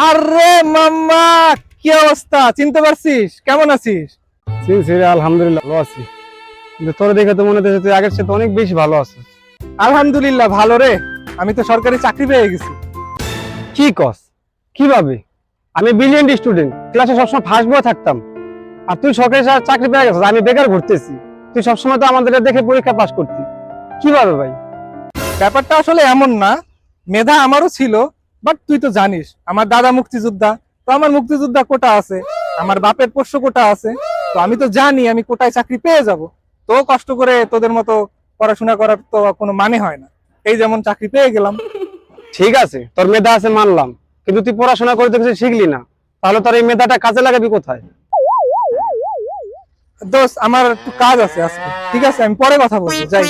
আরে মাম্মা, কি অবস্থা? চিনতে পারছিস? কেমন আছিস? চিনছি রে, আলহামদুলিল্লাহ ভালো আছি। কিন্তু তোর দেখে তো মনে হচ্ছে তুই আগের সাথে অনেক বেশি ভালো আছিস। আলহামদুলিল্লাহ ভালো রে। আমি তো সরকারি চাকরি পেয়ে গেছি। কি কস? কিভাবে? আমি ব্রিলিয়েন্ট স্টুডেন্ট, ক্লাসে সবসময় ফার্স্ট বয় থাকতাম, আর তুই সরকারি চাকরি পেয়ে গেছিস। আমি বেকার ঘুরতেছি, তুই সবসময় তো আমাদের দেখে পরীক্ষা পাস করতি। কিভাবে ভাই? ব্যাপারটা আসলে এমন না, মেধা আমারও ছিল। বাট তুই তো জানিস আমার দাদা মুক্তিযোদ্ধা, তো আমার মুক্তিযোদ্ধা কোটা আছে, আমার বাপের পোষ্য কোটা আছে। তো আমি তো জানি আমি কোটায় চাকরি পেয়ে যাব। তো কষ্ট করে তোদের মতো পড়াশোনা করার তো কোনো মানে হয় না। এই যেমন চাকরি পেয়ে গেলাম। ঠিক আছে, তোর মেধা আছে মানলাম, কিন্তু তুই পড়াশোনা করে তো কিছু শিখলি না। তাহলে তোর এই মেধাটা কাজে লাগাবি কোথায়? দোস্ত, আমার একটু কাজ আছে আজকে। ঠিক আছে, আমি পরে কথা বলবো, যাই।